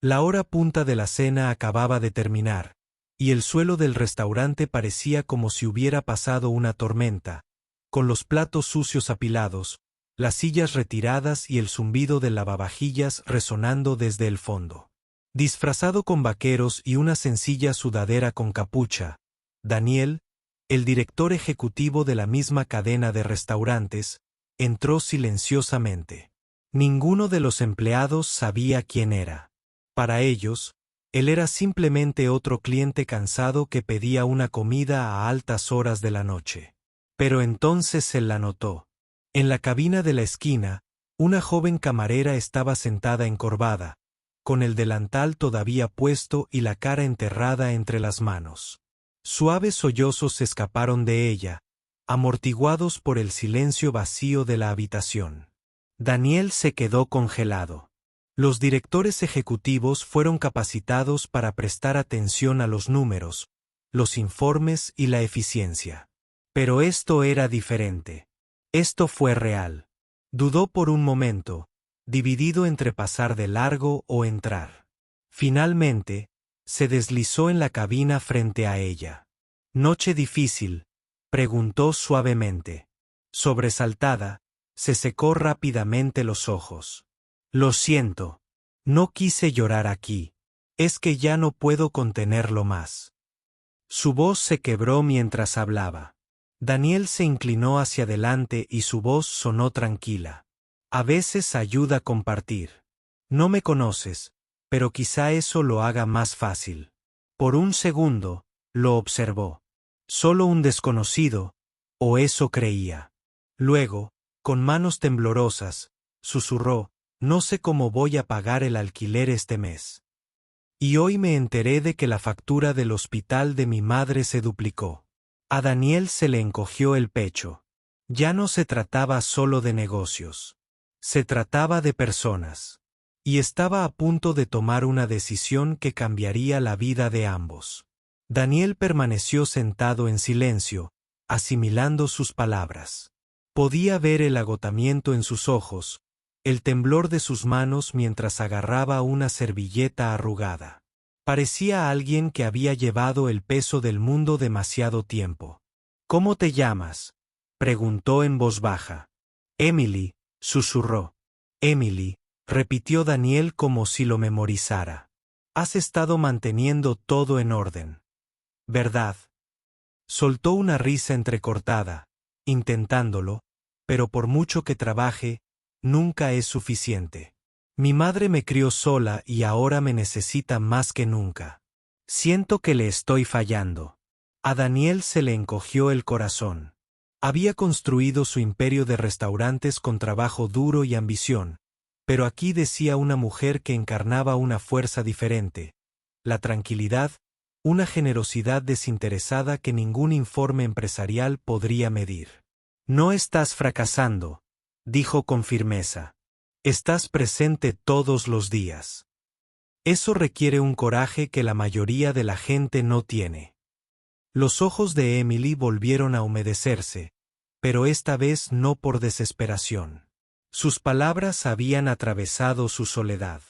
La hora punta de la cena acababa de terminar, y el suelo del restaurante parecía como si hubiera pasado una tormenta, con los platos sucios apilados, las sillas retiradas y el zumbido del lavavajillas resonando desde el fondo. Disfrazado con vaqueros y una sencilla sudadera con capucha, Daniel, el director ejecutivo de la misma cadena de restaurantes, entró silenciosamente. Ninguno de los empleados sabía quién era. Para ellos, él era simplemente otro cliente cansado que pedía una comida a altas horas de la noche. Pero entonces él la notó. En la cabina de la esquina, una joven camarera estaba sentada encorvada, con el delantal todavía puesto y la cara enterrada entre las manos. Suaves sollozos se escaparon de ella, amortiguados por el silencio vacío de la habitación. Daniel se quedó congelado. Los directores ejecutivos fueron capacitados para prestar atención a los números, los informes y la eficiencia. Pero esto era diferente. Esto fue real. Dudó por un momento, dividido entre pasar de largo o entrar. Finalmente, se deslizó en la cabina frente a ella. «¿Noche difícil?», preguntó suavemente. Sobresaltada, se secó rápidamente los ojos. «Lo siento. No quise llorar aquí. Es que ya no puedo contenerlo más». Su voz se quebró mientras hablaba. Daniel se inclinó hacia adelante y su voz sonó tranquila. «A veces ayuda a compartir. No me conoces, pero quizá eso lo haga más fácil». Por un segundo, lo observó. Solo un desconocido, o eso creía. Luego, con manos temblorosas, susurró: «No sé cómo voy a pagar el alquiler este mes. Y hoy me enteré de que la factura del hospital de mi madre se duplicó». A Daniel se le encogió el pecho. Ya no se trataba solo de negocios. Se trataba de personas. Y estaba a punto de tomar una decisión que cambiaría la vida de ambos. Daniel permaneció sentado en silencio, asimilando sus palabras. Podía ver el agotamiento en sus ojos, el temblor de sus manos mientras agarraba una servilleta arrugada. Parecía alguien que había llevado el peso del mundo demasiado tiempo. «¿Cómo te llamas?», preguntó en voz baja. «Emily», susurró. «Emily», repitió Daniel como si lo memorizara. «Has estado manteniendo todo en orden, ¿verdad?». Soltó una risa entrecortada, intentándolo, pero por mucho que trabaje, nunca es suficiente. «Mi madre me crió sola y ahora me necesita más que nunca. Siento que le estoy fallando». A Daniel se le encogió el corazón. Había construido su imperio de restaurantes con trabajo duro y ambición, pero aquí decía una mujer que encarnaba una fuerza diferente, la tranquilidad, una generosidad desinteresada que ningún informe empresarial podría medir. «No estás fracasando», dijo con firmeza. «Estás presente todos los días. Eso requiere un coraje que la mayoría de la gente no tiene». Los ojos de Emily volvieron a humedecerse, pero esta vez no por desesperación. Sus palabras habían atravesado su soledad.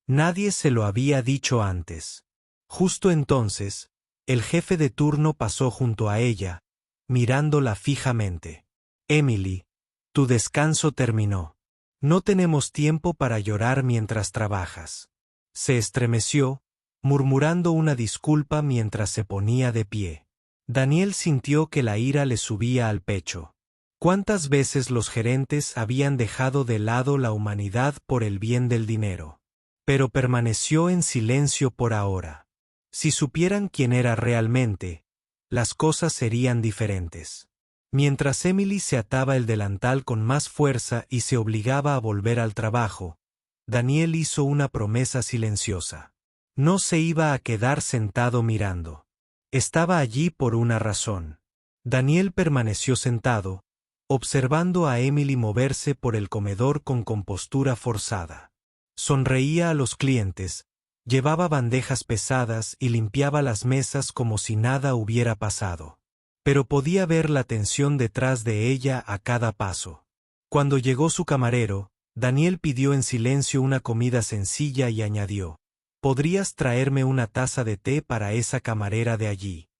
Nadie se lo había dicho antes. Justo entonces, el jefe de turno pasó junto a ella, mirándola fijamente. «Emily, tu descanso terminó. No tenemos tiempo para llorar mientras trabajas». Se estremeció, murmurando una disculpa mientras se ponía de pie. Daniel sintió que la ira le subía al pecho. ¿Cuántas veces los gerentes habían dejado de lado la humanidad por el bien del dinero? Pero permaneció en silencio por ahora. Si supieran quién era realmente, las cosas serían diferentes. Mientras Emily se ataba el delantal con más fuerza y se obligaba a volver al trabajo, Daniel hizo una promesa silenciosa. No se iba a quedar sentado mirando. Estaba allí por una razón. Daniel permaneció sentado, observando a Emily moverse por el comedor con compostura forzada. Sonreía a los clientes, llevaba bandejas pesadas y limpiaba las mesas como si nada hubiera pasado. Pero podía ver la tensión detrás de ella a cada paso. Cuando llegó su camarero, Daniel pidió en silencio una comida sencilla y añadió: ¿Podrías traerme una taza de té para esa camarera de allí?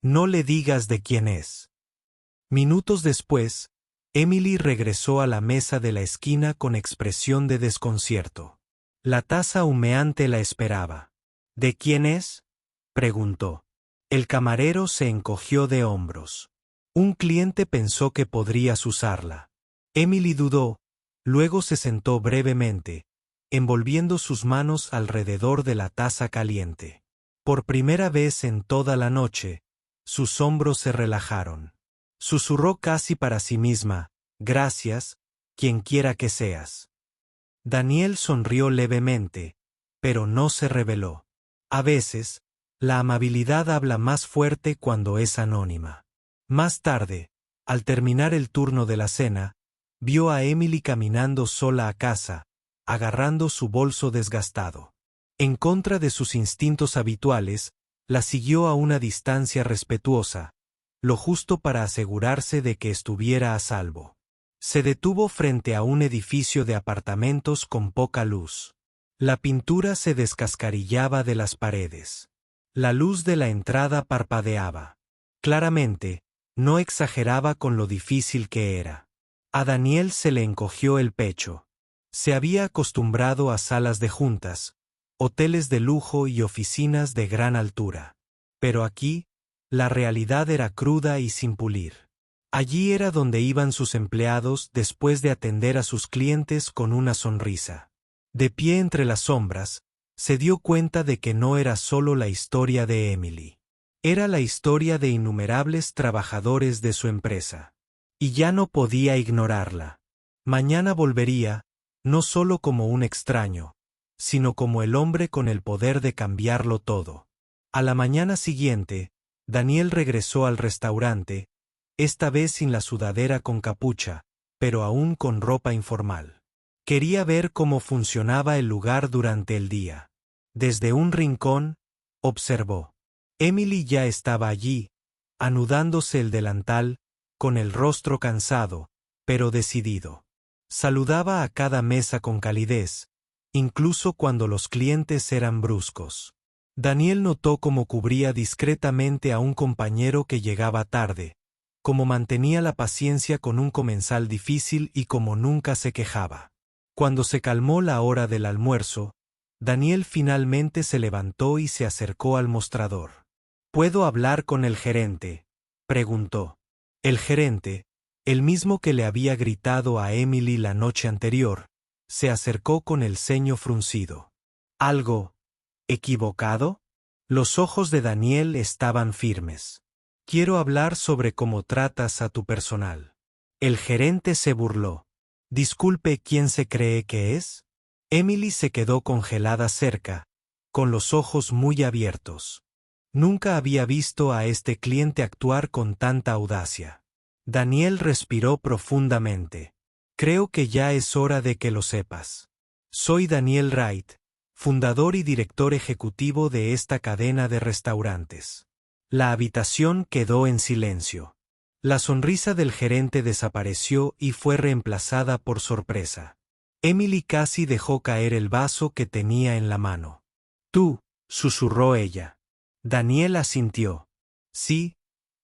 No le digas de quién es. Minutos después, Emily regresó a la mesa de la esquina con expresión de desconcierto. La taza humeante la esperaba. ¿De quién es?, preguntó. El camarero se encogió de hombros. Un cliente pensó que podrías usarla. Emily dudó, luego se sentó brevemente, envolviendo sus manos alrededor de la taza caliente. Por primera vez en toda la noche, sus hombros se relajaron. Susurró casi para sí misma, gracias, quien quiera que seas. Daniel sonrió levemente, pero no se rebeló. A veces, la amabilidad habla más fuerte cuando es anónima. Más tarde, al terminar el turno de la cena, vio a Emily caminando sola a casa, agarrando su bolso desgastado. En contra de sus instintos habituales, la siguió a una distancia respetuosa, lo justo para asegurarse de que estuviera a salvo. Se detuvo frente a un edificio de apartamentos con poca luz. La pintura se descascarillaba de las paredes. La luz de la entrada parpadeaba. Claramente, no exageraba con lo difícil que era. A Daniel se le encogió el pecho. Se había acostumbrado a salas de juntas, hoteles de lujo y oficinas de gran altura. Pero aquí, la realidad era cruda y sin pulir. Allí era donde iban sus empleados después de atender a sus clientes con una sonrisa. De pie entre las sombras, se dio cuenta de que no era solo la historia de Emily. Era la historia de innumerables trabajadores de su empresa. Y ya no podía ignorarla. Mañana volvería, no solo como un extraño, sino como el hombre con el poder de cambiarlo todo. A la mañana siguiente, Daniel regresó al restaurante, esta vez sin la sudadera con capucha, pero aún con ropa informal. Quería ver cómo funcionaba el lugar durante el día. Desde un rincón, observó. Emily ya estaba allí, anudándose el delantal, con el rostro cansado, pero decidido. Saludaba a cada mesa con calidez, incluso cuando los clientes eran bruscos. Daniel notó cómo cubría discretamente a un compañero que llegaba tarde, cómo mantenía la paciencia con un comensal difícil y cómo nunca se quejaba. Cuando se calmó la hora del almuerzo, Daniel finalmente se levantó y se acercó al mostrador. ¿Puedo hablar con el gerente?, preguntó. El gerente, el mismo que le había gritado a Emily la noche anterior, se acercó con el ceño fruncido. ¿Algo equivocado? Los ojos de Daniel estaban firmes. Quiero hablar sobre cómo tratas a tu personal. El gerente se burló. Disculpe, ¿quién se cree que es? Emily se quedó congelada cerca, con los ojos muy abiertos. Nunca había visto a este cliente actuar con tanta audacia. Daniel respiró profundamente. Creo que ya es hora de que lo sepas. Soy Daniel Wright, fundador y director ejecutivo de esta cadena de restaurantes. La habitación quedó en silencio. La sonrisa del gerente desapareció y fue reemplazada por sorpresa. Emily casi dejó caer el vaso que tenía en la mano. Tú, susurró ella. Daniel asintió. Sí,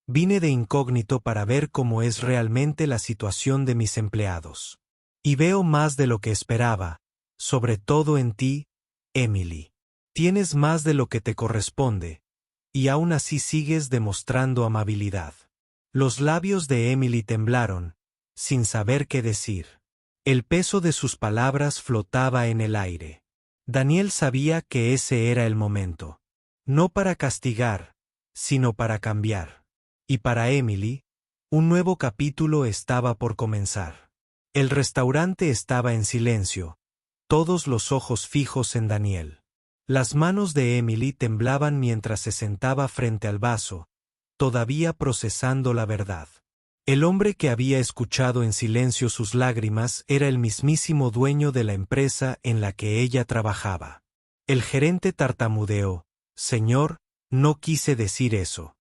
vine de incógnito para ver cómo es realmente la situación de mis empleados. Y veo más de lo que esperaba, sobre todo en ti, Emily. Tienes más de lo que te corresponde, y aún así sigues demostrando amabilidad. Los labios de Emily temblaron, sin saber qué decir. El peso de sus palabras flotaba en el aire. Daniel sabía que ese era el momento. No para castigar, sino para cambiar. Y para Emily, un nuevo capítulo estaba por comenzar. El restaurante estaba en silencio, todos los ojos fijos en Daniel. Las manos de Emily temblaban mientras se sentaba frente al vaso, todavía procesando la verdad. El hombre que había escuchado en silencio sus lágrimas era el mismísimo dueño de la empresa en la que ella trabajaba. El gerente tartamudeó. Señor, no quise decir eso.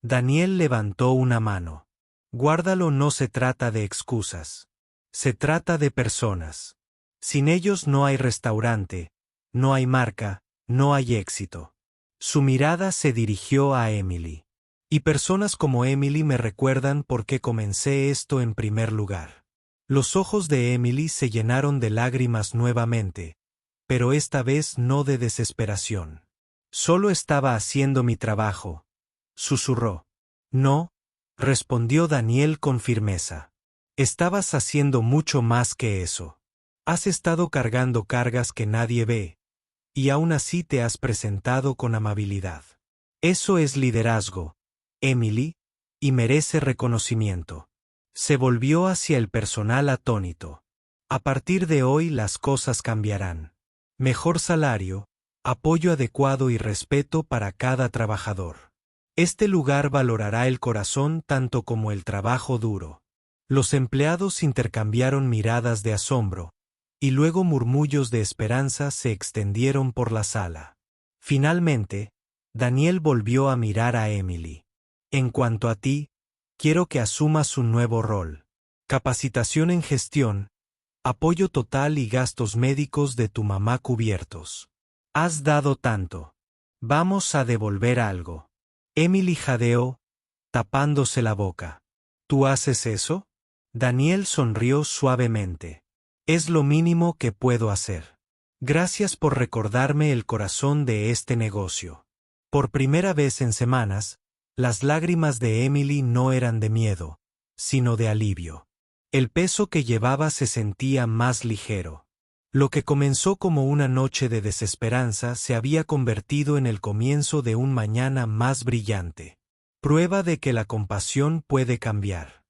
Daniel levantó una mano. Guárdalo, no se trata de excusas. Se trata de personas. Sin ellos no hay restaurante, no hay marca, no hay éxito. Su mirada se dirigió a Emily. Y personas como Emily me recuerdan por qué comencé esto en primer lugar. Los ojos de Emily se llenaron de lágrimas nuevamente, pero esta vez no de desesperación. Solo estaba haciendo mi trabajo, susurró. No, respondió Daniel con firmeza. Estabas haciendo mucho más que eso. Has estado cargando cargas que nadie ve, y aún así te has presentado con amabilidad. Eso es liderazgo, Emily, y merece reconocimiento. Se volvió hacia el personal atónito. A partir de hoy las cosas cambiarán. Mejor salario, apoyo adecuado y respeto para cada trabajador. Este lugar valorará el corazón tanto como el trabajo duro. Los empleados intercambiaron miradas de asombro, y luego murmullos de esperanza se extendieron por la sala. Finalmente, Daniel volvió a mirar a Emily. En cuanto a ti, quiero que asumas un nuevo rol. Capacitación en gestión, apoyo total y gastos médicos de tu mamá cubiertos. Has dado tanto. Vamos a devolver algo. Emily jadeó, tapándose la boca. ¿Tú haces eso? Daniel sonrió suavemente. Es lo mínimo que puedo hacer. Gracias por recordarme el corazón de este negocio. Por primera vez en semanas, las lágrimas de Emily no eran de miedo, sino de alivio. El peso que llevaba se sentía más ligero. Lo que comenzó como una noche de desesperanza se había convertido en el comienzo de un mañana más brillante. Prueba de que la compasión puede cambiar.